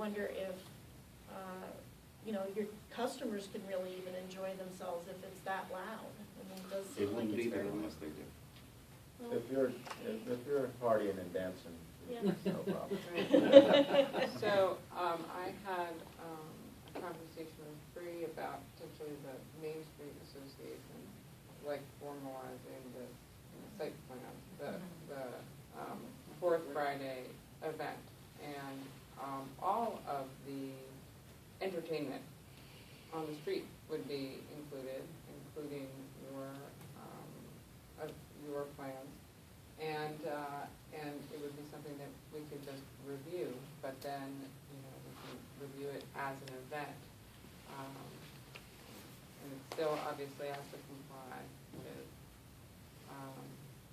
wonder if, you know, your customers can really even enjoy themselves if it's that loud. I mean, it does They seem like wouldn't it's be there very. unless they did. Well, If you're partying and dancing, Yeah. it's no problem. So, I had a conversation with Bree about potentially the Main Street Association, like formalizing the site plan, the Fourth Friday event, and all of the entertainment on the street would be included, including your plans. And it would be something that we could just review, but then, you know, we can review it as an event. And it still obviously has to comply with,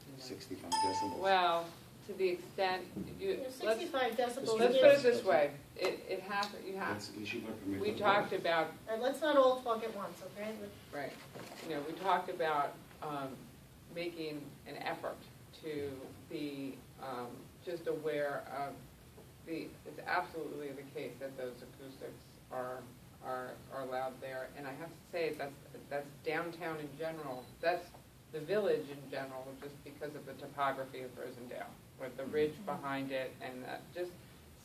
you know. 65 decibels. Well, to the extent, You know, 65 decibels. let's put it this way, it has, you have, That's issue by permit. we talked about, All right, let's not all talk at once, okay? right, you know, we talked about making an effort to be just aware of it's absolutely the case that those acoustics are allowed there. And I have to say, that's downtown in general, that's the village in general, just because of the topography of Rosendale, with the ridge behind it, and that just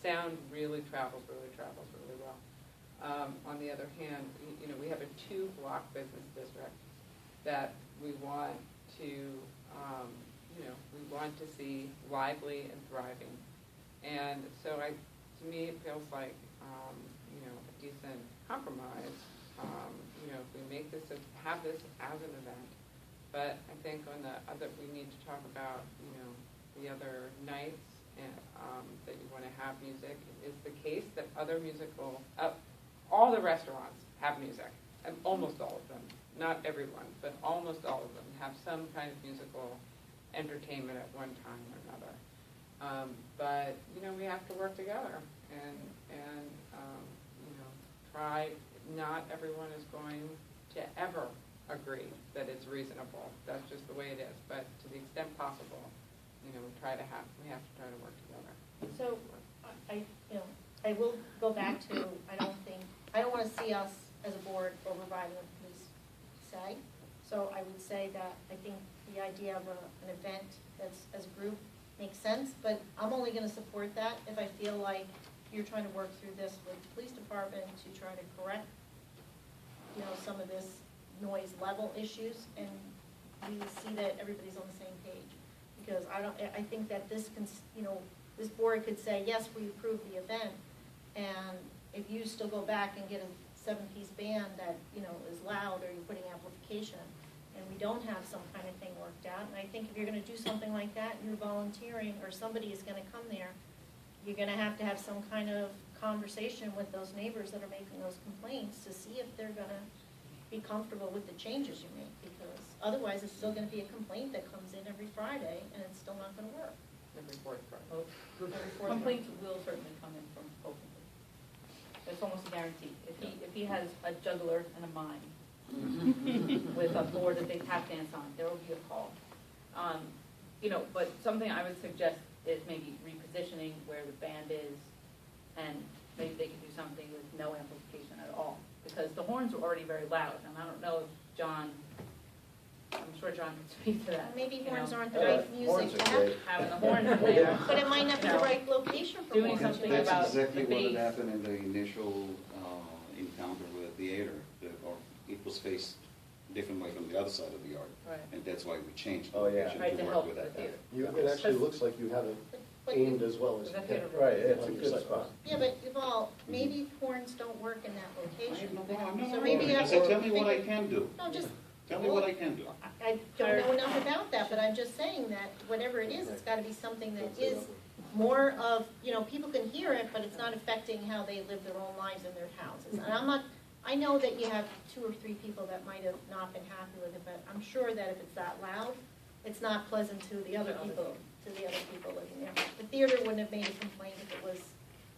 sound really travels really well. On the other hand, you know, we have a 2-block business district that we want to, you know, we want to see lively and thriving. And so to me, it feels like, you know, a decent compromise. You know, if we make this, have this as an event. But I think on the other, we need to talk about, you know, the other nights and, that you want to have music. Is the case that other musical, all the restaurants have music, and almost all of them, not everyone, but almost all of them have some kind of musical entertainment at one time or another. But, you know, we have to work together and you know, try, not everyone is going to ever agree that it's reasonable. That's just the way it is. But to the extent possible, you know, we have to try to work together. So, you know, I will go back to, I don't want to see us as a board overriding what the police say. So I would say that I think the idea of an event that's as a group makes sense, but I'm only going to support that if I feel like you're trying to work through this with the police department to try to correct, you know, some of this noise level issues, and we see that everybody's on the same page. Because I think that this can, you know, this board could say, yes, we approve the event, and if you still go back and get a 7-piece band that, you know, is loud, or you're putting amplification, and we don't have some kind of thing worked out, and I think if you're going to do something like that, and you're volunteering, or somebody is going to come there, you're going to have some kind of conversation with those neighbors that are making those complaints to see if they're going to be comfortable with the changes you make, because otherwise it's still going to be a complaint that comes in every Friday, and it's still not going to work. Every fourth Friday. Every fourth Complaints will certainly come in from Oakland. It's almost a guarantee. If he has a juggler and a mime with a board that they tap dance on, there will be a call. You know, but something I would suggest is maybe repositioning where the band is, and maybe they could do something with no amplification at all, because the horns are already very loud, and I don't know if John, I'm sure John can speak to that. Maybe you horns know. aren't the right music to have, Having the horns in there. but it might not be You the know, right location for doing horns. something That's about exactly the what had bass. happened in the initial encounter with the theater, or it was faced different way from the other side of the yard. Right. And that's why we changed the Oh, yeah. location Right, to to work help with the that. theater. It actually looks like you have it But- aimed as well as The you theater can. Right, it's a on your good site. spot. Yeah, but Yuval, maybe horns don't work in that location. No problem. So maybe you have So to tell me what I think- can do. No, just, Tell me what I can do. I don't know enough about that, but I'm just saying that whatever it is, it's gotta be something that is more of, you know, people can hear it, but it's not affecting how they live their own lives in their houses. And I know that you have 2 or 3 people that might have not been happy with it, but I'm sure that if it's that loud, it's not pleasant to the other people living there. The theater wouldn't have made a complaint if it was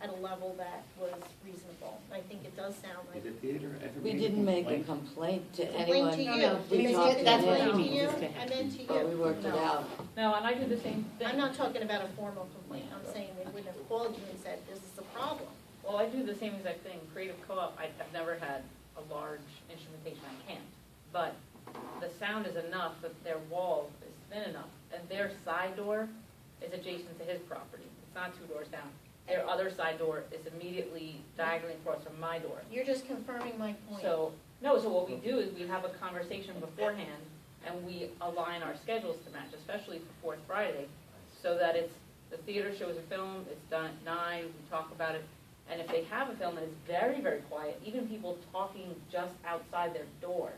at a level that was reasonable. I think it does sound like. Did the theater ever We make didn't make a complaint? complaint to Complaint anyone. to you. We Maybe talked to that's what I him, mean to you. I meant to but we you. worked it out. No, and I do the same thing. I'm not talking about a formal complaint. I'm saying they wouldn't have called you and said, this is a problem. Well, Well, I do the same exact thing. Creative Co-op, I've never had a large instrumentation, I can't. But the sound is enough that their wall is thin enough, and their side door is adjacent to his property. It's not 2 doors down. Their other side door is immediately diagonally across from my door. You're just confirming my point. So, no, so what we do is we have a conversation beforehand, and we align our schedules to match, especially for Fourth Friday, so that it's, the theater shows a film, it's done at 9, we talk about it, and if they have a film and it's very, very quiet, even people talking just outside their door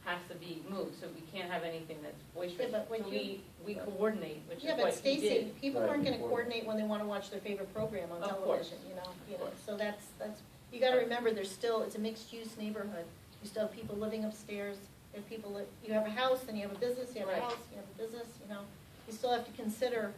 has to be moved, so we can't have anything that's boisterous. Yeah, but when So you- we coordinate, which is Yeah, what but he Stacy, did. people Right. aren't gonna coordinate when they wanna watch their favorite program on Of course. television, you know, Of course. so that's, you gotta remember, there's still, it's a mixed-use neighborhood. You still have people living upstairs, you have people, you have a house, then you have a business, you have a Right. house, you have a business, you know. You still have to consider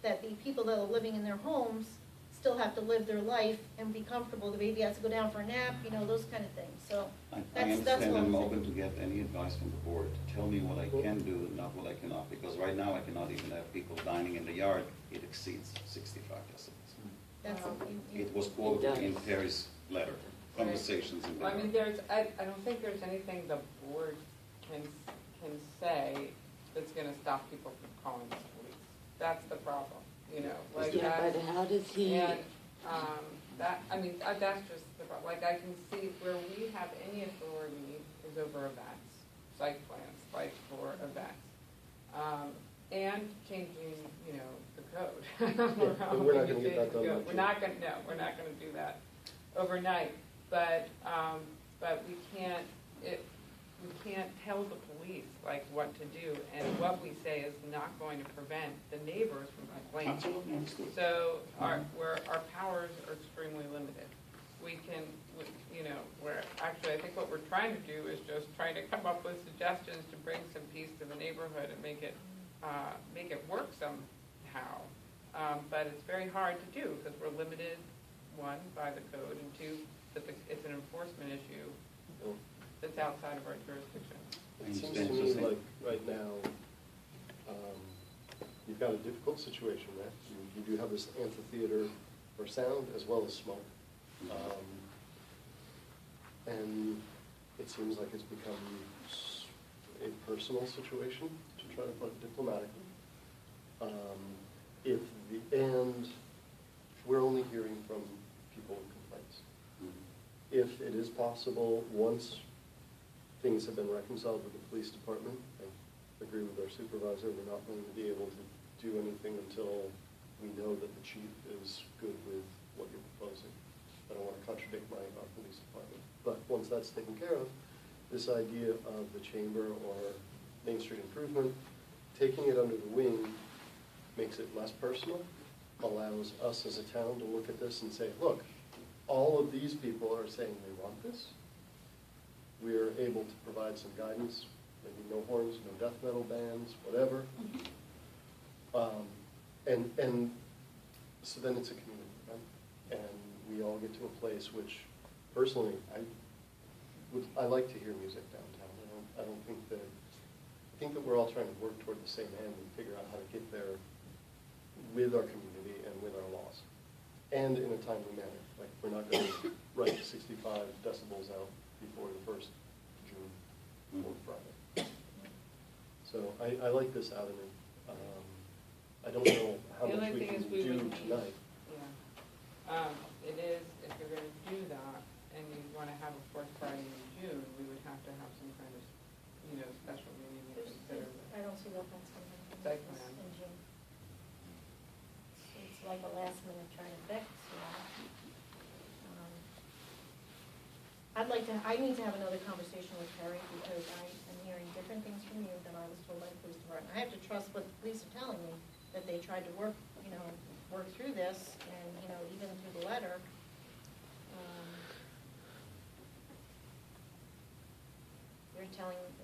that the people that are living in their homes still have to live their life and be comfortable. The baby has to go down for a nap, you know, those kind of things, so. I That's understand, what I'm I'm saying. open to get any advice from the board. Tell me what I can do, not what I cannot, because right now I cannot even have people dining in the yard. It exceeds 65 decibels. That's, It was quoted in Terry's letter, conversations in the Well, I mean, yard. I don't think there's anything the board can say that's gonna stop people from calling the police. That's the problem, you know, like Yeah, that. but how does he, And, that's just the problem. Like, I can see where we have any authority is over events, site plans, like for events. And changing, you know, the code. but we're not gonna get that done by We're June. not gonna, no, we're not gonna do that overnight, but we can't tell the police, like, what to do, and what we say is not going to prevent the neighbors from complaining. Absolutely understood. So our powers are extremely limited. We can, you know, actually, I think what we're trying to do is just trying to come up with suggestions to bring some peace to the neighborhood and make it work somehow. But it's very hard to do, because we're limited, one, by the code, and two, that it's an enforcement issue that's outside of our jurisdiction. It seems to me like right now, you've got a difficult situation there. You do have this amphitheater for sound as well as smoke. And it seems like it's become a personal situation, to try to put it diplomatically. And we're only hearing from people with complaints. If it is possible, once things have been reconciled with the police department, I agree with our supervisor, we're not going to be able to do anything until we know that the chief is good with what you're proposing. I don't want to contradict our police department. But once that's taken care of, this idea of the chamber or Main Street improvement, taking it under the wing makes it less personal, allows us as a town to look at this and say, look, all of these people are saying they want this. We're able to provide some guidance, maybe no horns, no death metal bands, whatever. And so then it's a community event, and we all get to a place which, personally, I like to hear music downtown. I think that we're all trying to work toward the same end and figure out how to get there with our community and with our laws, and in a timely manner. Like, we're not going to write 65 decibels out before the first June or Friday. So I like this avenue. I don't know how The much only we thing can is we do would need- tonight. Yeah. It is, if you're gonna do that, and you wanna have a Fourth Friday in June, we would have to have some kind of, you know, special meeting to consider I don't see what that's going to Site plan. in June. It's like a last minute trying to fix, you know. I need to have another conversation with Terry, because I am hearing different things from you than I was told by the police department. I have to trust what the police are telling me, that they tried to work through this, and, you know, even through the letter.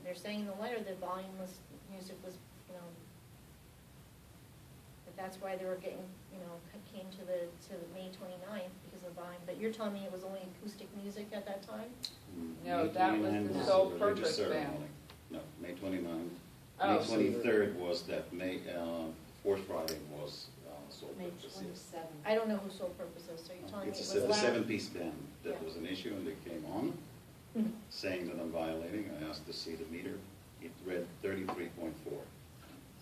They're saying in the letter that music was, you know, that that's why they were getting, you know, came to the May 29th because of volume. But you're telling me it was only acoustic music at that time? No, May that was 29th the a sole religious purpose ceremony. band. No, May 29th. Oh. May 23rd was that Fourth Friday was sole May purpose is. 27th. I don't know who sole purpose is, so you're telling me it It's was the allowed? seven-piece band, that Yeah. was an issue, and they came on, saying that I'm violating. I asked to see the meter. It read 33.4.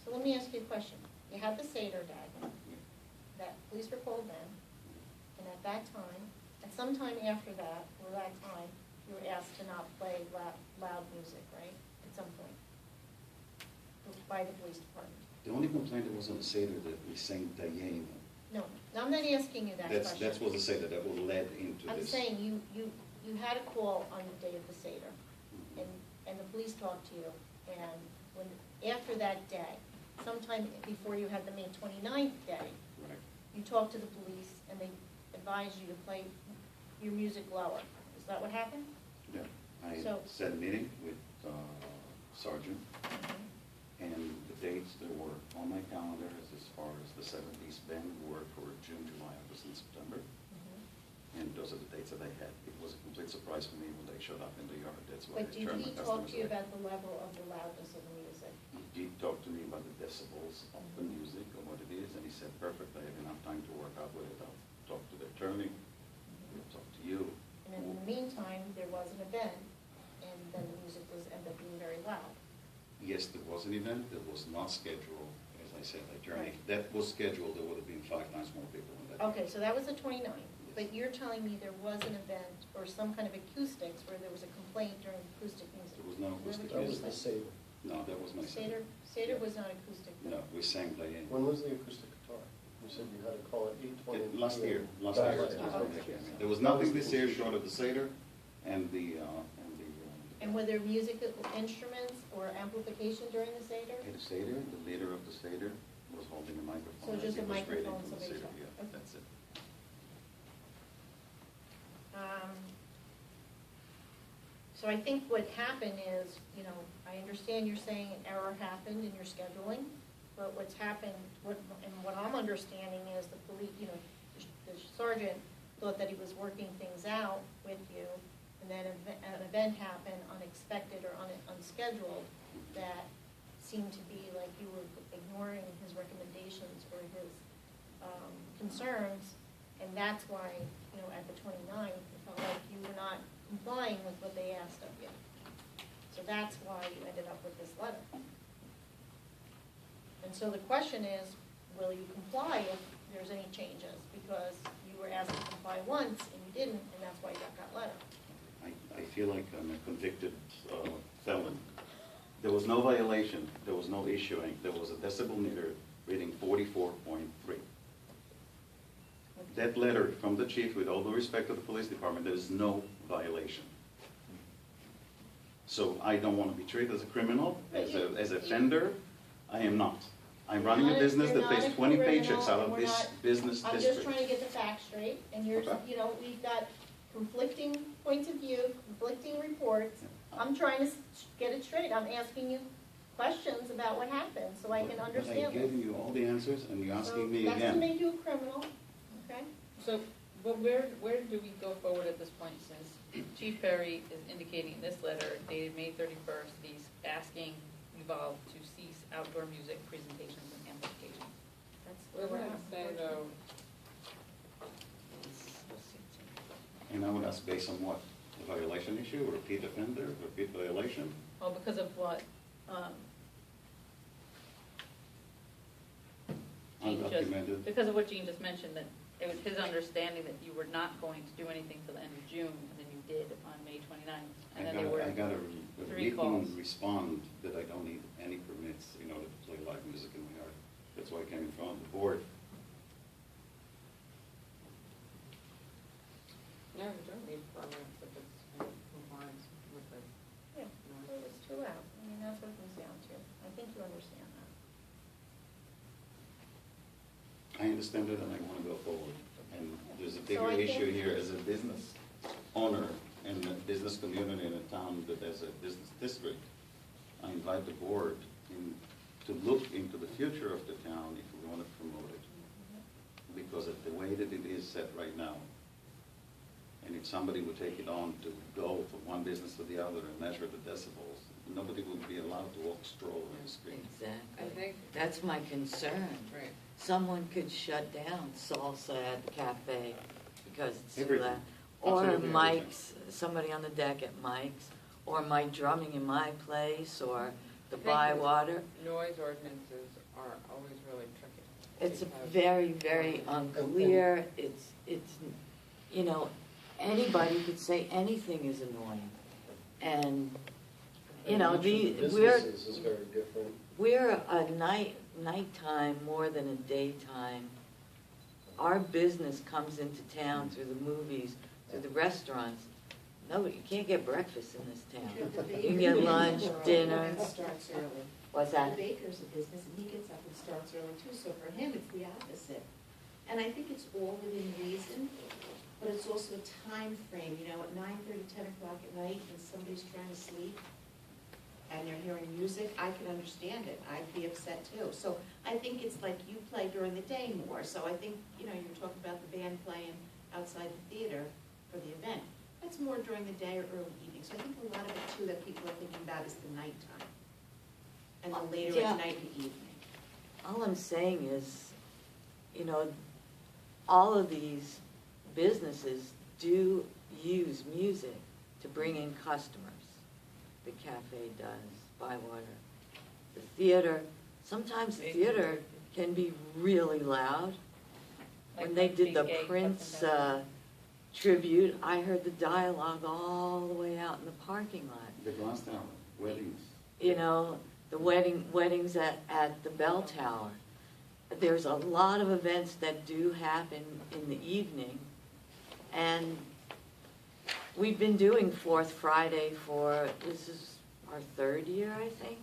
So let me ask you a question. You had the Seder day, that police were called in, and at that time, at some time after that, or that time, you were asked to not play loud music, right? At some point? By the police department. The only complaint that was on the Seder that we sang Dayenu. No, I'm not asking you that question. That's what the Seder, that was led into this. I'm saying you had a call on the day of the Seder, and the police talked to you, and when, after that day, sometime before you had the May 29th day, Right. you talked to the police, and they advised you to play your music lower. Is that what happened? Yeah, I So- set a meeting with Sergeant, and the dates that were on my calendar as far as the 7-piece band were for June, July, August, and September. And those are the dates that I had. It was a complete surprise for me when they showed up in the yard. That's why I But did turned he my talk customers to you away. about the level of the loudness of the music? He talked to me about the decibels of the music and what it is, and he said, perfect, I have enough time to work out with it. I'll talk to the attorney, we'll talk to you. And in the meantime, there was an event, and then the music ended up being very loud. Yes, there was an event that was not scheduled, as I said, attorney. Right. If that was scheduled, there would have been 5 times more people in that. Okay, so that was the 29th, but you're telling me there was an event or some kind of acoustics where there was a complaint during acoustic music? There was no acoustic Where That was music. the Seder. No, that was my Seder. Seder was not acoustic. No, we sang Diane. When was the acoustic guitar? You said you had a call at 8:20. Last year. Last year. year. There was nothing this year short of the Seder and the. And were there music instruments or amplification during the Seder? At the Seder, the leader of the Seder was holding a microphone. So just He a was reading microphone, from the somebody Seder. talking. Yeah, Okay. that's it. So I think what happened is, you know, I understand you're saying an error happened in your scheduling, but what's happened, and what I'm understanding is the police, you know, the sergeant thought that he was working things out with you, and then an event happened, unexpected or unscheduled, that seemed to be like you were ignoring his recommendations or his concerns, and that's why, you know, at the 29th, it felt like you were not complying with what they asked of you. So that's why you ended up with this letter. And so the question is, will you comply if there's any changes? Because you were asked to comply once and you didn't, and that's why you got that letter. I feel like I'm a convicted felon. There was no violation, there was no issuing, there was a decibel meter reading 44.3. That letter from the chief, with all due respect to the police department, there is no violation. So I don't want to be treated as a criminal, as a offender. I am not. I'm running a business that pays 20 paychecks out of this business I'm just district. trying to get the facts straight, and you're, Okay. you know, we've got conflicting points of view, conflicting reports. I'm trying to get it straight. I'm asking you questions about what happened, so I can But understand I'm giving this. you all the answers, and you're So asking me that's to again. make you a criminal, okay? So, but where do we go forward at this point, since Chief Perry is indicating in this letter dated May 31st, that he's asking Evolve to cease outdoor music presentations and amplifications? That's where We're we're gonna at. say though, And I would ask based on what? A violation issue, a repeat offender, repeat violation? Well, because of what, Gene just, Undocumented. because of what Gene just mentioned, that it was his understanding that you were not going to do anything till the end of June, and then you did on May 29th. And then there were I got a 3 written calls. respond that I don't need any permits in order to play live music in my yard. That's why I came in front of the board. no, we don't need permits if it's in compliance with it. Yeah, so it's too out. I mean, that's what it comes down to. I think you understand that. I understand it and I want to go forward. And there's a So bigger I think- issue here as a business owner and a business community in a town that has a business district. I invite the board to look into the future of the town if we want to promote it. Because of the way that it is set right now, and And if somebody would take it on to go from one business to the other and measure the decibels, nobody would be allowed to walk, stroll on the street. I Exactly. think, That's my concern. right, Someone could shut down salsa at the cafe because it's too Everything. loud. Or Absolutely Mike's, somebody on the deck at Mike's, or my drumming in my place, or the I think Bywater. noise ordinances are always really tricky. It's because- very, very unclear. It's, you know, anybody could say anything is annoying. And, you know, And each of the we're, businesses is very different. we're a nighttime more than a daytime. Our business comes into town through the movies, through the restaurants. Nobody, you can't get breakfast in this town. You can get lunch, dinner. Starts early. What's The that? baker's a business, and he gets up and starts early too, so for him, it's the opposite. And I think it's all within reason, but it's also a time frame. You know, at 9:30, 10 o'clock at night, and somebody's trying to sleep, and they're hearing music, I can understand it, I'd be upset too. So I think it's like you play during the day more, so I think, you know, you're talking about the band playing outside the theater for the event. That's more during the day or early evening, so I think a lot of it too that people are thinking about is the nighttime. And the later Yeah. at night and evening. All I'm saying is, you know, all of these businesses do use music to bring in customers. The cafe does, Bywater. The theater, sometimes the theater can be really loud. When they did the Cheesecake, Prince up and down. tribute, I heard the dialogue all the way out in the parking lot. The glass tower, weddings. You know, the weddings at the Bell Tower. There's a lot of events that do happen in the evening, and we've been doing Fourth Friday this is our third year, I think.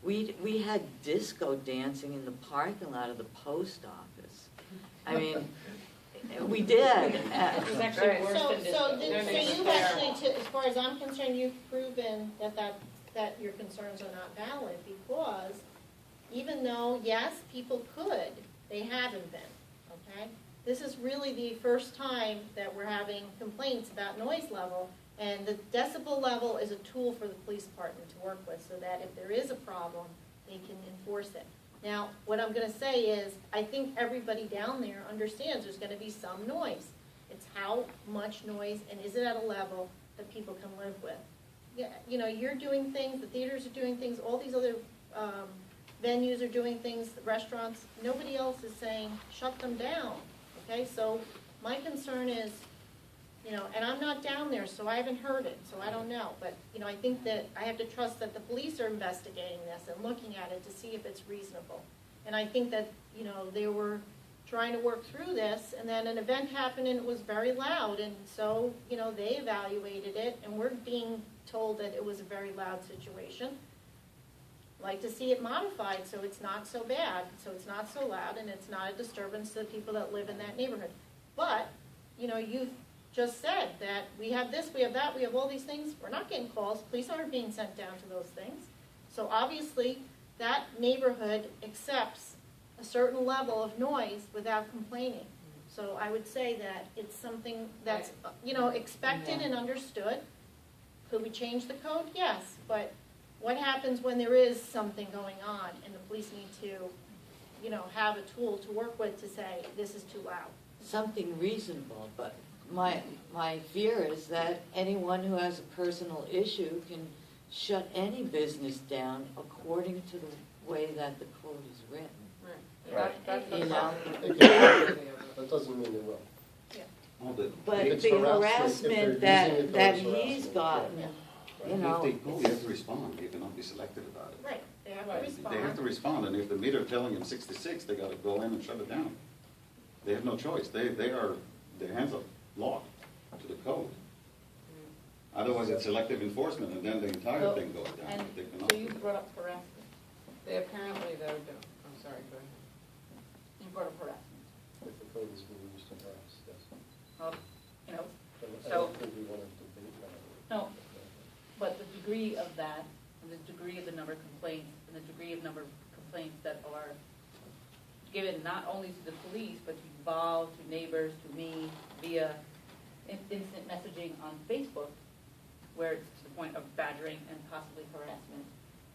We had disco dancing in the parking lot of the post office. I mean, we did. It was actually Right. worse than this. So No, no, you've fair. actually, as far as I'm concerned, you've proven that your concerns are not valid, because even though, yes, people could, they haven't been, okay? This is really the first time that we're having complaints about noise level, and the decibel level is a tool for the police department to work with, so that if there is a problem, they can enforce it. Now, what I'm gonna say is, I think everybody down there understands there's gonna be some noise. It's how much noise, and is it at a level that people can live with? Yeah, you know, you're doing things, the theaters are doing things, all these other venues are doing things, the restaurants, nobody else is saying, shut them down, okay? So my concern is, you know, and I'm not down there, so I haven't heard it, so I don't know. But, you know, I think that I have to trust that the police are investigating this and looking at it to see if it's reasonable. And I think that, you know, they were trying to work through this, and then an event happened and it was very loud, and so, you know, they evaluated it, and we're being told that it was a very loud situation. Like to see it modified so it's not so bad, so it's not so loud, and it's not a disturbance to the people that live in that neighborhood. But, you know, you've just said that we have this, we have that, we have all these things. We're not getting calls. Police aren't being sent down to those things. So obviously, that neighborhood accepts a certain level of noise without complaining. So I would say that it's something that's, you know, expected and understood. Could we change the code? Yes, but what happens when there is something going on and the police need to, you know, have a tool to work with to say, this is too loud? Something reasonable, but my fear is that anyone who has a personal issue can shut any business down according to the way that the code is written. Right. That's You the know. problem. That doesn't mean they will. All the- But If it's the harassment, harassment if they're using it that towards he's harassment, gotten, yeah. you If know, they go, you have to respond, you cannot be selective about it. Right, they have to Right. respond. They have to respond, and if the meter telling them 66, they gotta go in and shut it down. They have no choice, their hands are locked to the code. Otherwise, it's selective enforcement, and then the entire Well, thing goes down. And They cannot so you do that. brought up harassment. They apparently though don't, I'm sorry, go ahead. You brought up harassment. If the code is being used to harass, yes. Well, you know, I So- don't think we want to debate that. no, but the degree of that, and the degree of the number of complaints, and the degree of number of complaints that are given not only to the police, but to Val, to neighbors, to me, via instant messaging on Facebook, where it's to the point of badgering and possibly harassment,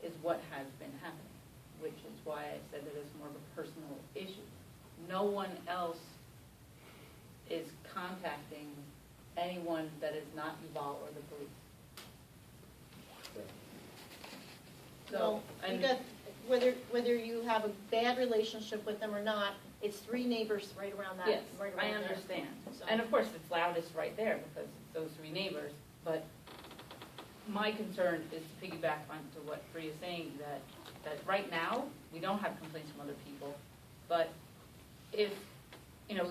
is what has been happening, which is why I said that it's more of a personal issue. No one else is contacting anyone that is not Yuval or the police. So, Well, you and, got, whether you have a bad relationship with them or not, it's three neighbors right around that, yes, right I around there. understand. So- And of course, it's loudest right there because it's those three neighbors, but my concern is to piggyback onto what Bree is saying, that right now, we don't have complaints from other people, but if,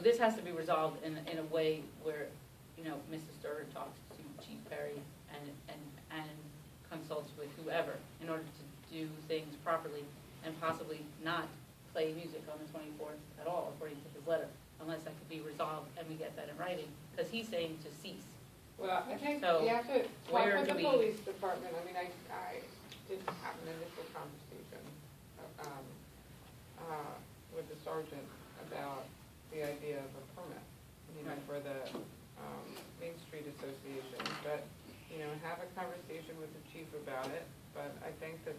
this has to be resolved in a way where, Mrs. Sturter talks to Chief Perry and consults with whoever in order to do things properly and possibly not play music on the 24th at all, according to his letter, unless that could be resolved and we get that in writing, because he's saying to cease. Well, I think So, you have to talk where with do the we- police department. I mean, I did have an initial conversation with the sergeant about the idea of a permit, Right. for the Main Street Association. But, have a conversation with the chief about it. But I think that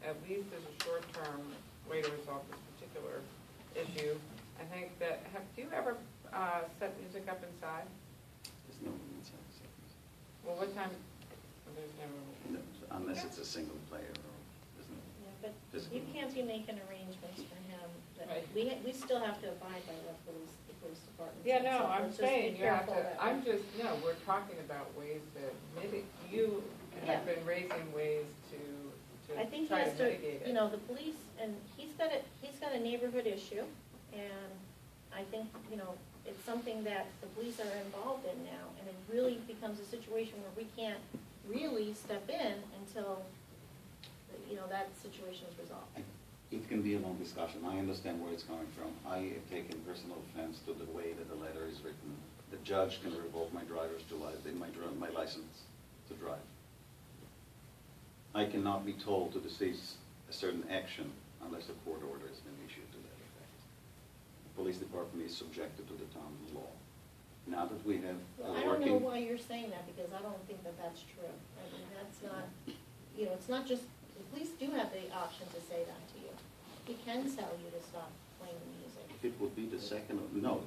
at least as a short-term way to resolve this particular issue. I think that, do you ever set music up inside? There's no one inside the second. Well, what time? There's never. No, unless it's a single player or there's no. Yeah, but Physical. you can't be making arrangements for him, Right. we still have to abide by what the police department Yeah, says, no, so I'm let's just be saying you have careful to, that- we're talking about ways that you Yeah. have been raising ways to I think he try has to to, mitigate it. the police, and he's got a neighborhood issue, and I think, it's something that the police are involved in now, and it really becomes a situation where we can't really step in until, that situation is resolved. It can be a long discussion. I understand where it's coming from. I have taken personal offense to the way that the letter is written. The judge can revoke my driver's my license to drive. I cannot be told to cease a certain action unless a court order has been issued to that effect. The police department is subjected to the town law. Now that we have Well, a I don't know working. why you're saying that, because I don't think that that's true. I mean, that's not, it's not just, the police do have the option to say that to you. He can tell you to stop playing the music. If it would be the second, no,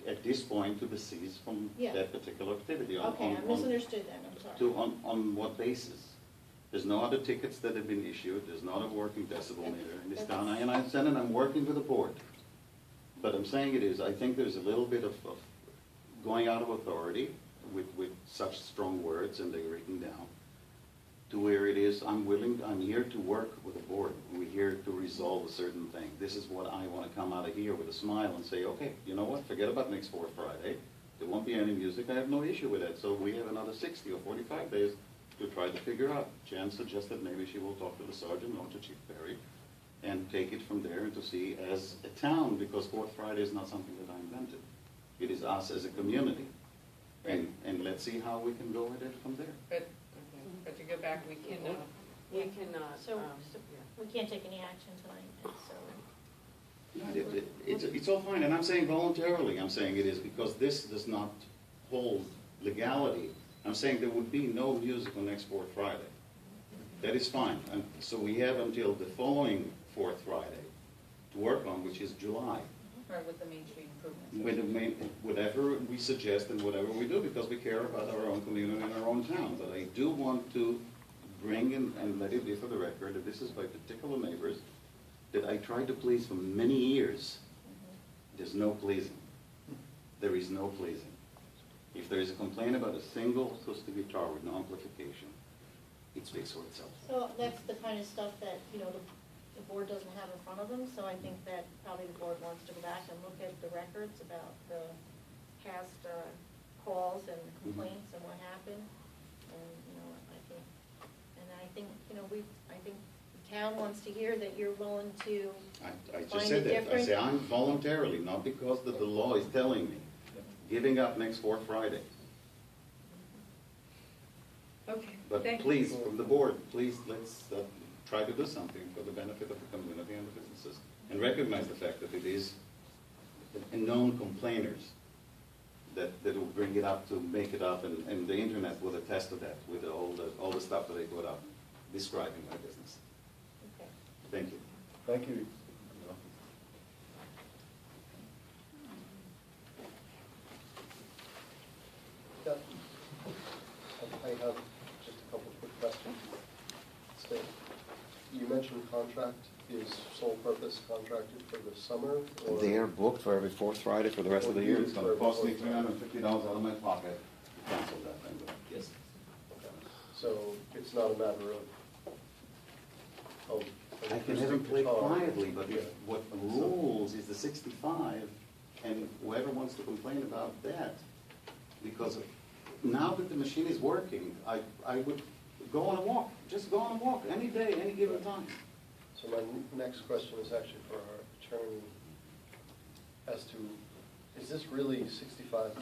at this point to cease from Yeah. that particular activity. Okay, I misunderstood then, I'm sorry. On what basis? There's no other tickets that have been issued, there's not a working decibel meter in this town, and I said, and I'm working with the board. But I'm saying I think there's a little bit of going out of authority with such strong words and they're written down, to where it is, I'm here to work with the board, we're here to resolve a certain thing. This is what I want to come out of here with a smile and say, okay, you know what, forget about next 4th Friday, there won't be any music, I have no issue with that, so we have another 60 or 45 days to try to figure out. Jan suggested maybe she will talk to the sergeant or to Chief Perry and take it from there and to see as a town, because 4th Friday is not something that I invented. It is us as a community. And let's see how we can go with it from there. But to go back, we cannot, So, yeah. we can't take any action tonight, so. It's all fine, and I'm saying voluntarily, I'm saying it is, because this does not hold legality. I'm saying there would be no music on next 4th Friday. That is fine. And so we have until the following 4th Friday to work on, which is July. or with the Main Street improvements. Whatever we suggest and whatever we do, because we care about our own community and our own town. But I do want to bring in and let it be for the record that this is by particular neighbors that I tried to please for many years. There's no pleasing. There is no pleasing. If there is a complaint about a single acoustic guitar with no amplification, it speaks for itself. So that's the kind of stuff that, the board doesn't have in front of them, so I think that probably the board wants to go back and look at the records about the past calls and complaints and what happened. And, I think the town wants to hear that you're willing to I just find said a that. I different. say I'm voluntarily, not because the law is telling me, giving up next 4th Friday. Okay, But thank you. please, from the board, please, let's try to do something for the benefit of the community and the businesses. And recognize the fact that it is known complainers that will bring it up to make it up, and the internet will attest to that with all the stuff that they put up describing my business. Okay. Thank you. Thank you. Yeah. I have just a couple quick questions. So, you mentioned contract is sole purpose contracted for the summer, or? They are booked for every fourth Friday for the rest of the year. It's gonna cost me $350 out of my pocket to cancel that thing, but yes. Okay. So it's not a matter of. I can have them play guitar. quietly, but Yeah. what rules is the 65, and whoever wants to complain about that, because now that the machine is working, I would go on a walk, just go on a walk, any day, any given time. So my next question is actually for our attorney as to, is this really 65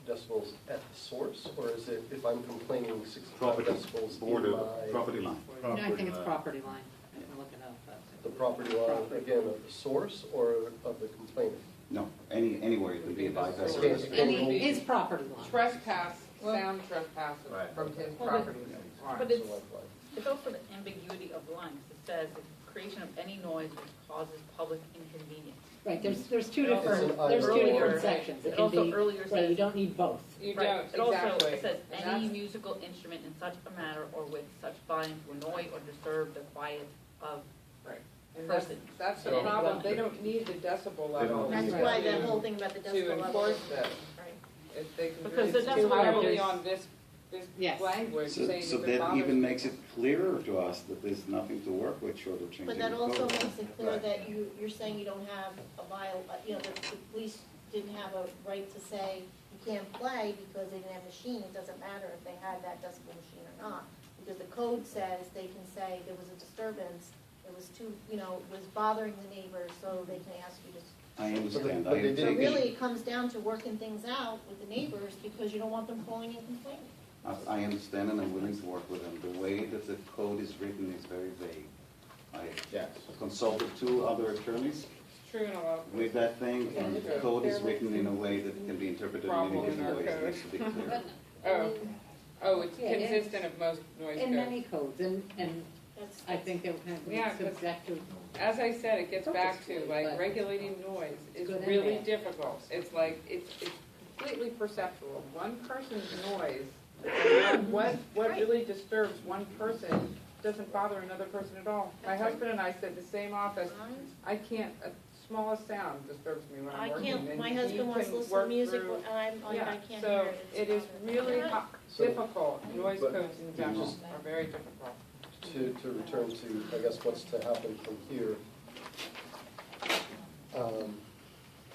decibels at the source, or is it if I'm complaining 65 decibels Border, in my, property line. No, I think it's property line. I didn't look it up, but. the property line, again, of the source or of the complainant? No, anywhere, it can be a bypass. Okay. Any, his property line. Trespass, sound trespass Right. from his Well, property. but line. it's- So like- It's also the ambiguity of the line, 'cause it says the creation of any noise which causes public inconvenience. Right, there's two It's an different, either there's two or. different sections. It It can also be, earlier right, says- you don't need both. You Right. don't, It also, exactly. it says, And any that's- musical instrument in such a manner or with such volume to annoy or disturb the quiet of Right. And that's, person. that's the So- problem, they don't need the decibel level. That's Yeah. why to- that whole thing about the To decibel level. enforce this, Right. if they can Because really that's too why heavily there's- on this Yes. language, So saying so if it that bothers even me. makes it clearer to us that there's nothing to work with short of changing the But that code. also makes it clear Right. that you're saying you don't have a the police didn't have a right to say you can't play because they didn't have a machine. It doesn't matter if they had that decibel machine or not. Because the code says they can say there was a disturbance, it was too, it was bothering the neighbors, so they can ask you to. I understand, But I they am did- So taking, really, it comes down to working things out with the neighbors because you don't want them calling and complaining. I understand and I'm willing to work with them. The way that the code is written is very vague. I Yes. consulted two other attorneys It's true in a lot of with that thing, and the code is written in a way that can be interpreted in many Problem in different our ways. It code. needs to be clear. Oh, it's Yeah, it is. consistent of most noise In many codes. codes, and That's- I think they're kind Yeah, of 'cause subjective. As I said, it gets back to, Purposefully, like, but- regulating noise is Good and really bad. difficult. It's like, it's completely perceptual. One person's noise, what really disturbs one person doesn't bother another person at all. My husband and I sit in the same office, I can't, smallest sound disturbs me when I I'm working. can't, and my he husband wants to can listen work to music, through- and I Yeah, can't hear so it. it is really So- difficult. Noise But- codes in general are very difficult. To return to, I guess, what's to happen from here.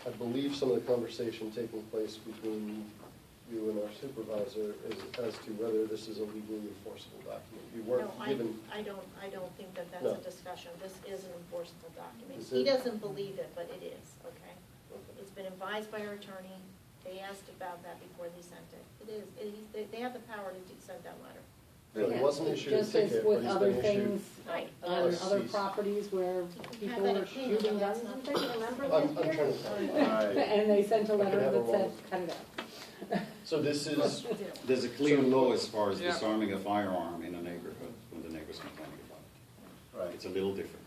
I believe some of the conversation taking place between you and our supervisor is as to whether this is a legally enforceable document. You weren't No, given, I don't think that that's No. a discussion. This is an enforceable document. Is He it? doesn't believe it, but it is, okay? It's been advised by our attorney. They asked about that before they sent it. It is, they have the power to send that letter. it wasn't issued a Just as ticket, but with he's other been issued. things, Right. on A other cease. properties where can people have that were opinion, shooting but guns that's and not- things, remember I'm last trying year? to. And they sent a I could letter have a that said, wrong- cut it out. So this is, There's a clear So- law as far as Yeah. disarming a firearm in a neighborhood when the neighbor's complaining about it. Right. It's a little different.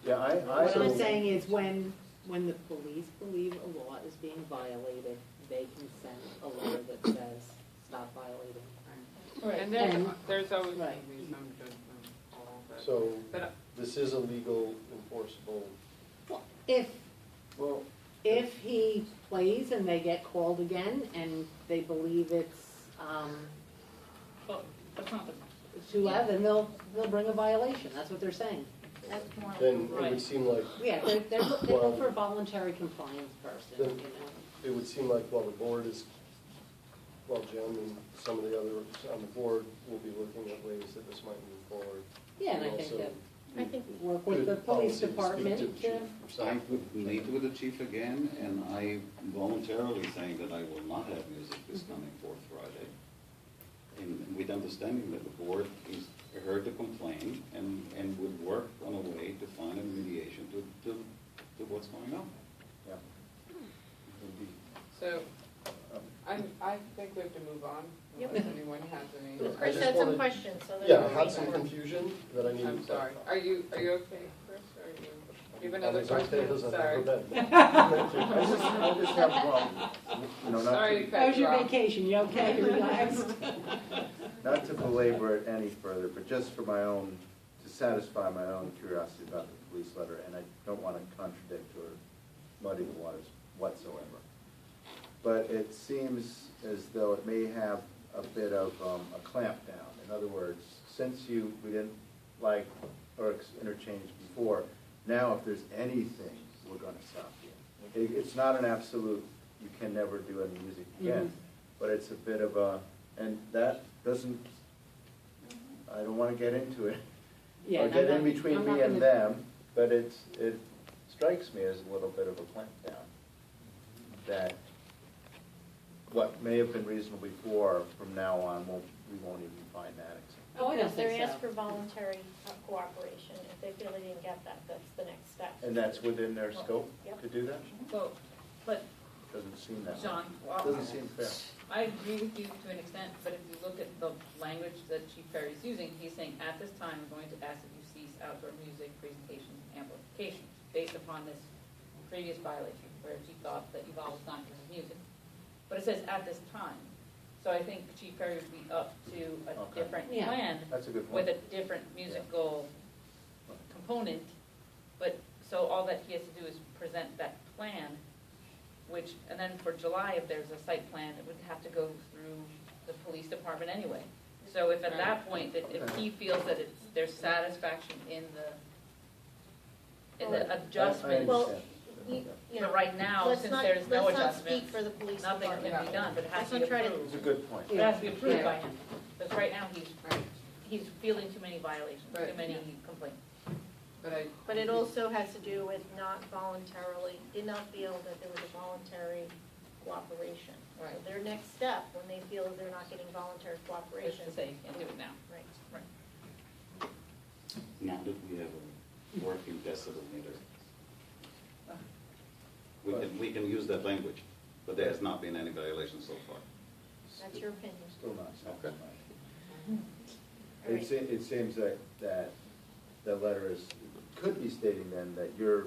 Yeah, I. What I'm saying is when the police believe a law is being violated, they can send a letter that says, stop violating. And And- there's always going right. to be some judgment call, but. so But, this is a legal enforceable, Well, If he plays and they get called again and they believe it's, But that's not the, too loud, then they'll bring a violation, that's what they're saying. That's more. then it Right. would seem like, Yeah, they look for a voluntary compliance person, Then- you know. it would seem like while the board is, well, Jim and some of the others on the board will be looking at ways that this might move forward. Yeah, and I And think also that I think work with the good police policy to speak department to the chief himself. I would meet with the chief again, and I voluntarily saying that I will not have music this coming fourth Friday. And with understanding that the board is, heard the complaint and would work on a way to find a mediation to what's going on. yeah. so, I'm I think we have to move on, Yep. unless anyone has any. I Chris just had some wanted- questions, so. Yeah, I there's- had some confusion that I needed. I'm sorry. Are you okay, Chris? Are you, you have another As okay question? as I've Sorry. ever been. I just have, well, not Sorry to to, cut How's you your off. vacation? You okay? You relaxed? not to belabor it any further, but just for my own, to satisfy my own curiosity about the police letter, and I don't want to contradict or muddy the waters whatsoever. But it seems as though it may have a bit of a clamp down. In other words, since we didn't like or interchange before, now if there's anything, we're gonna stop you. It's not an absolute, you can never do any music again, but it's a bit of a, and that doesn't, I don't wanna get into it, or get in between me and them, but it strikes me as a little bit of a clamp down. That what may have been reasonable before, from now on, we won't even find that acceptable. Oh, I yes, don't think they're asked so. for voluntary cooperation. If they feel they didn't get that, that's the next step. And that's within their scope Yep. to do that? So, but Doesn't seem that way. John, well, Doesn't seem fair. I agree with you to an extent, but if you look at the language that Chief Perry's using, he's saying, at this time, I'm going to ask that you cease outdoor music, presentations, and amplifications, based upon this previous violation, where he thought that Uvalde was not because of music. But it says, at this time. So I think Chief Perry would be up to a Okay. different Yeah. plan That's a good with point. a different musical component. But, so all that he has to do is present that plan, which, and then for July, if there's a site plan, it would have to go through the police department anyway. So if at that point, that if he feels that there's satisfaction in the I adjustment, Well, understand. You know, but right now, let's since not- there's no Let's not adjustment, speak for the police nothing department. can be done, but it has Let's to be not try to- approved. It's a good point. It has to be approved Yeah. by him, because right now, Right. he's feeling too many violations, too Right. many complaints. But it also has to do with not voluntarily, did not feel that there was a voluntary cooperation. So Right. their next step, when they feel that they're not getting voluntary Which cooperation. to say, you can't do it now. Right. Now that we have a working decibel meter, we can use that language, but there has not been any violation so far. That's your opinion. Still not Okay. satisfying. All right. It seems that the letter could be stating then that your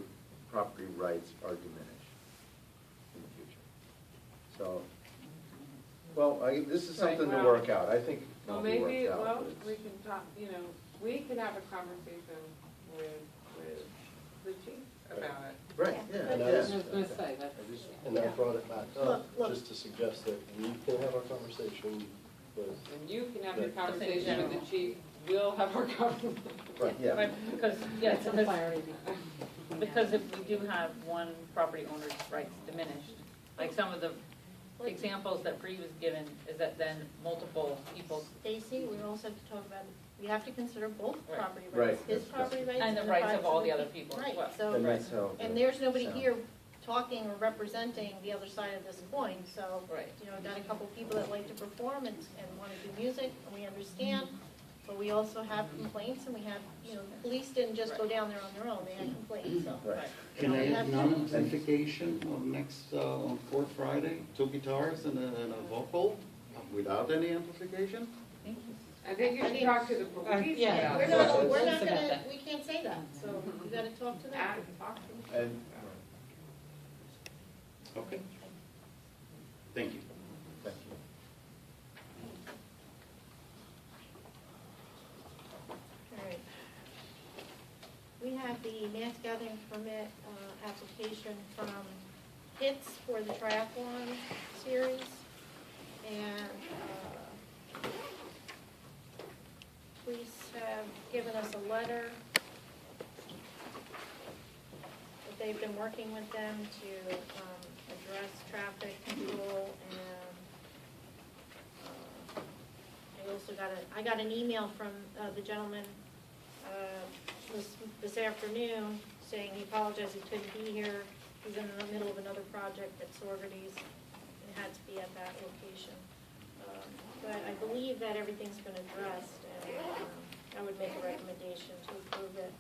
property rights are diminished in the future. So, well, this is Right, something to well- work out. I think Well, it'll be worked maybe, out, well, but it's- we can talk, we can have a conversation with the chief about it. Right, Yeah. yeah, And yeah. I was- I just- And I brought it back up, Look. just to suggest that we can have our conversation with, And you can have your Right. conversation with the chief, we'll have our conversation. Right, yeah. Right, because, yes, That's a priority. because if we do have one property owner's rights diminished, like some of the examples that Bree was given, is that then multiple people, Stacy, we also have to talk about, we have to consider both Right. property Right. rights, his That's- property rights. and the rights of all the other people. people as well. Right, so, And that's how. and there's nobody sound. here talking or representing the other side of this coin, so, Right. you know, got a couple people that like to perform and want to do music, and we understand, but we also have complaints, and we have, you know, the police didn't just go down there on their own, they had complaints, so. Right. Can I We have have non-amplification on next, on Fourth Friday, 2 guitars and a vocal, without any amplification? I think you should talk to the police yeah. about We're it. not, we're Let's not about gonna, that. we can't say that, so we gotta talk to them. Talk to them. And, Okay. Thank you. thank you. All right. We have the mass gathering permit, application from HITS for the triathlon series. And, police have given us a letter that they've been working with them to, address traffic control and, I also I got an email from, the gentleman, this afternoon saying he apologized he couldn't be here. He's in the middle of another project at Sorgerties and had to be at that location. But I believe that everything's been addressed, and I would make a recommendation to approve it.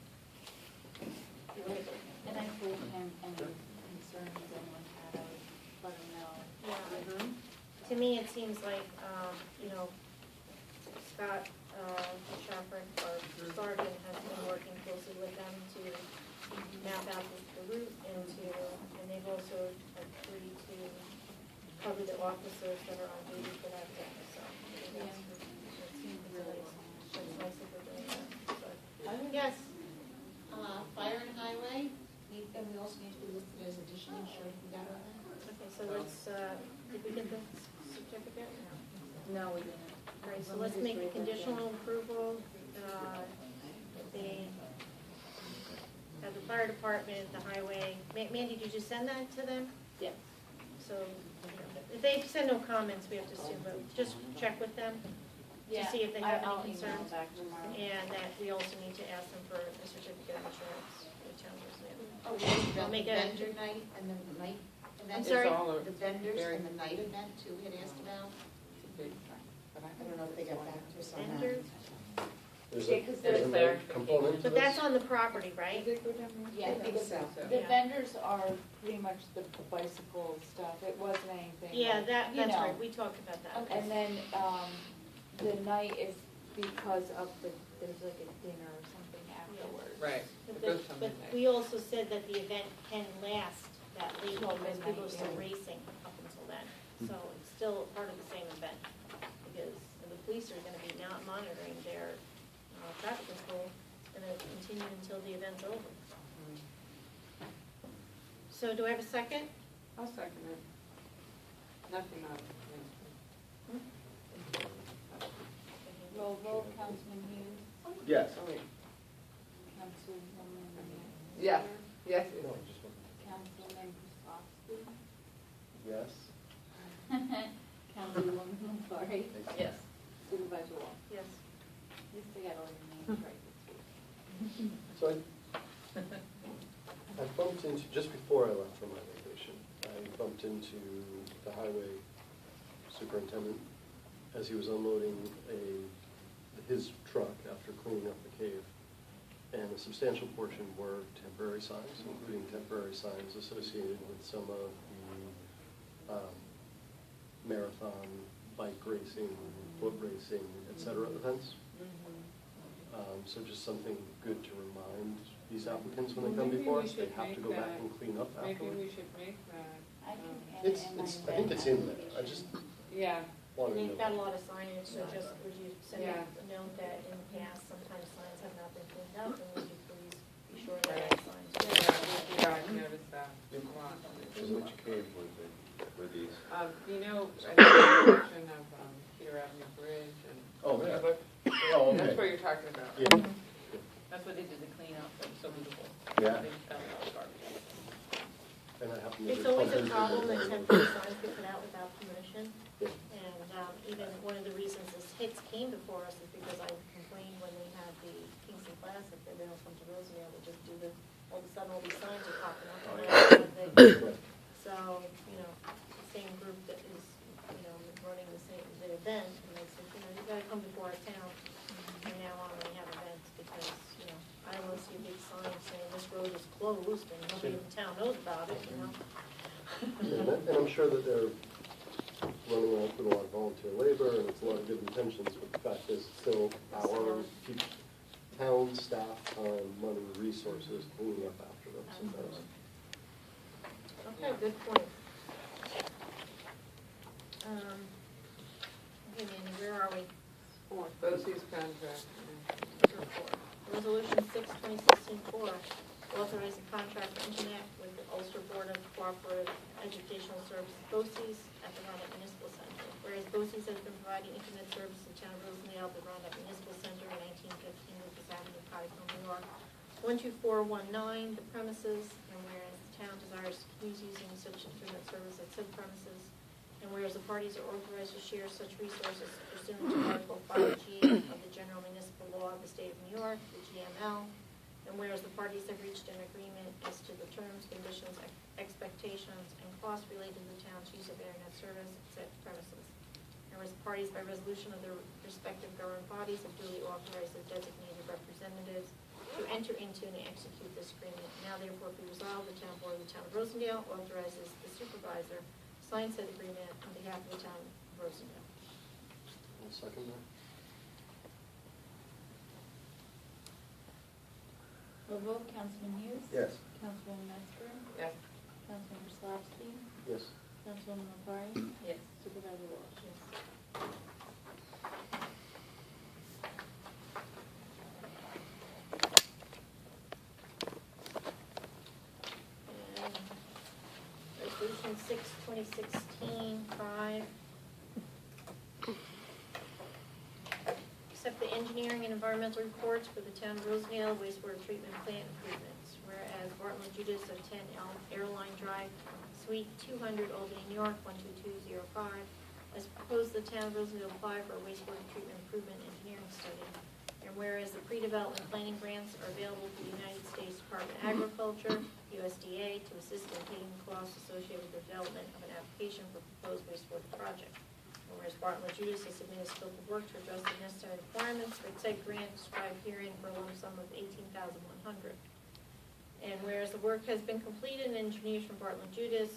And I told him any concerns anyone had, I would let him know. Yeah. to me, it seems like, you know, Scott Shafford, our sergeant, has been working closely with them to map out the route and they've also agreed to cover the officers that are on duty for that day, so. I think that's nice that they're doing that, so. Yes, Fire and highway, and we also need to be listed as additional insured, we got on that? okay, so let's, did we get the certificate? No. No, we didn't. All right, so let's make a conditional approval, the fire department, the highway. Mandy, did you send that to them? Yes. So, if they send no comments, we have to assume, but just check with them to see if they have I'll any email concerns. back tomorrow. And that we also need to ask them for a certificate of insurance for the town of Rosendale. Oh, yes, I'll make the a- vendor night and then the night event. I'm sorry? It's all a The vendors very- and the night event too, we had asked about. big, but I don't know if they got back to us on that. Vendors, There's Yeah, a, 'cause there's a there's night component to but this? that's on the property, right? Yeah, I think so. The Yeah. vendors are pretty much the bicycle stuff, it wasn't anything. Yeah, like, that's you know. right, we talked about that. And then, the night is because of there's like a dinner or something afterwards. Right. But It goes the- from but midnight. we also said that the event can last that late Till because people are midnight, still yeah. racing up until then. So it's still part of the same event because the police are gonna be now monitoring their traffic control. It's gonna continue until the event's over. Mm. So do I have a second? I'll second it. Nothing on it. Roll vote, Councilman Hughes, Yes. Oh, wait. Councilwoman Yes, yes. No, I just want- Councilman Kosowski, Yes. Councilwoman Lombardi, Yes. Supervisor Wall. Yes. At least I got all your names right this week. So I bumped into, just before I left for my vacation, I bumped into the highway superintendent as he was unloading his truck after cleaning up the cave. And a substantial portion were temporary signs, including temporary signs associated with some of the marathon, bike racing, foot racing, et cetera events. So just something good to remind these applicants when they come Maybe before we us, they should have to make go back that- and clean up Maybe afterwards. we should make that. I can add It's, it in my I think it's in there, I just Yeah, And wanted to they've got a know. lot of signage, so just would you send Yeah. a note that in the past, sometimes signs have not been cleaned up, and would you please be sure that that signs. yeah, I've noticed that a lot. Which cave were these? You know, at the intersection of Cedar Avenue Bridge and. Oh, yeah. Look, Oh, That's okay. what you're talking about. Yeah. That's what they did to clean up, it was so beautiful. Yeah. They found a lot of garbage. And I happen to. It's always a problem that temporary signs get put out without permission. Yeah. And even one of the reasons this hits came before us is because I complained when we had the Kingston Classic, that they don't come to Rosendale, they just do all of a sudden all these signs are popping up. Oh, and yeah. all that thing. So, the same group that is, running the event, and they said, you gotta come before our town from now on when we have events, because, I don't wanna see a big sign saying this road is closed and nobody in the town knows about it, Yeah, and I'm sure that they're running around with a lot of volunteer labor, and it's a lot of good intentions, but the fact is, still our town staff, time, money, resources, cleaning up after them sometimes. Okay, good point. Okay, Mandy, where are we? BOCES contract. Resolution 6/2016-4, authorize a contract for internet with the Ulster Board of Cooperative Educational Services, BOCES, at the Roundup Municipal Center. Whereas BOCES has been providing internet service in town of Rosendale, the Roundup Municipal Center in 1915 Lucas Avenue, Cottington, New York, 12419, the premises, and whereas the town desires to use using such internet service at said premises, and whereas the parties are authorized to share such resources pursuant to Article 5G of the General Municipal Law of the State of New York, the GML, and whereas the parties have reached an agreement as to the terms, conditions, expectations, and costs related to the town's use of internet service at said premises. And whereas the parties by resolution of their respective governing bodies have duly authorized their designated representatives to enter into and execute this agreement. Now therefore be resolved, the town board of the town of Rosendale authorizes the supervisor sign said agreement on behalf of the town Rosendale. I'll second that. Roll vote, Councilman Hughes? Yes. Councilwoman Metzger? Yes. Councilmember Slafsky? Yes. Councilwoman LaFarge? Yes. Supervisor Walsh? Yes. And Resolution 6/2016-5. Accept the engineering and environmental reports for the town of Rosendale wastewater treatment plant improvements. Whereas Bartlett Judas of 10 Airline Drive, Suite 200, Albany, New York, 12205, has proposed the town of Rosendale apply for a wastewater treatment improvement engineering study. And whereas the pre-development planning grants are available to the United States Department of Agriculture, USDA, to assist in paying the costs associated with the development of an application for proposed wastewater project. And whereas Bartlett Judas has submitted a scope of work to address the necessary requirements for said grant described herein for a lump sum of $18,100. And whereas the work has been completed and engineers from Bartlett Judas,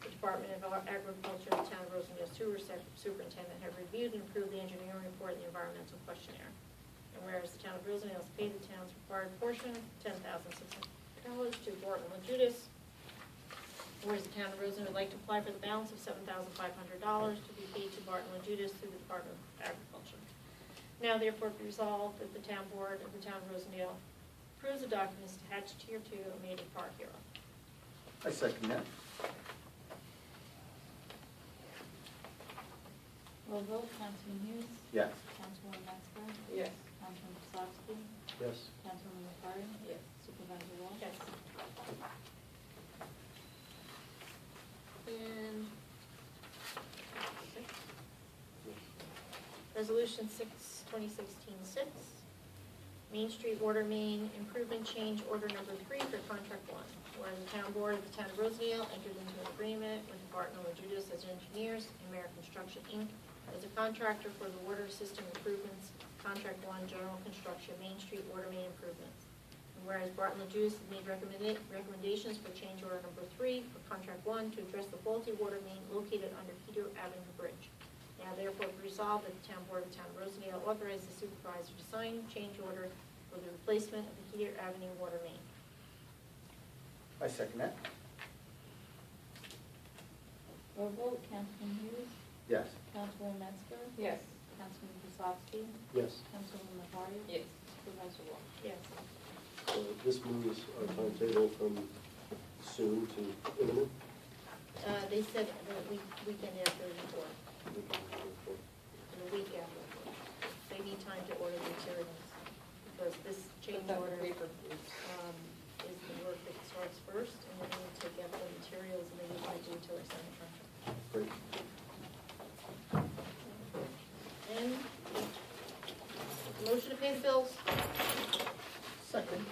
the Department of Agriculture, the town of Rosendale Sewer Superintendent have reviewed and approved the engineering report and the environmental questionnaire. And whereas the town of Rosendale has paid the town's required portion, $10,600 to Bartlett Judas, whereas the town of Rosendale would like to apply for the balance of $7,500 to be paid to Bartlett Judas through the Department of Agriculture. Now therefore be resolved that the town board of the town of Rosendale approves the documents attached to Tier 2 and made a part hereof. I second that. Roll vote, Councilman Hughes? Yes. Councilwoman Metzger? Yes. Councilmember Slafsky? Yes. Councilwoman LaFarge? Yes. Supervisor Walsh? Yes. And Resolution 6/2016-6, Main Street Water Main Improvement Change Order Number 3 for Contract 1. Whereas the town board of the town of Rosendale entered into an agreement with Bartlett Judas as engineers, American Construction Inc., as a contractor for the water system improvements, Contract 1, General Construction, Main Street Water Main Improvements. And whereas Bartlett Judas has made recommendations for change order number 3 for Contract 1 to address the faulty water main located under Peter Avenue Bridge. Now therefore be resolved that the town board of the town of Rosendale authorize the supervisor to sign change order for the replacement of the Peter Avenue water main. I second that. Roll vote, Councilman Hughes? Yes. Councilwoman Metzger? Yes. Councilmember Slafsky? Yes. Councilwoman LaFarge? Yes. Supervisor Walsh? Yes. This moves our timetable from soon to imminent. They said the weekend after the report, and the week after the report. They need time to order the materials, because this change order is the work that starts first, and they need to get the materials, and they need to do until they sign the contract. Great. And motion to pay the bills. Second.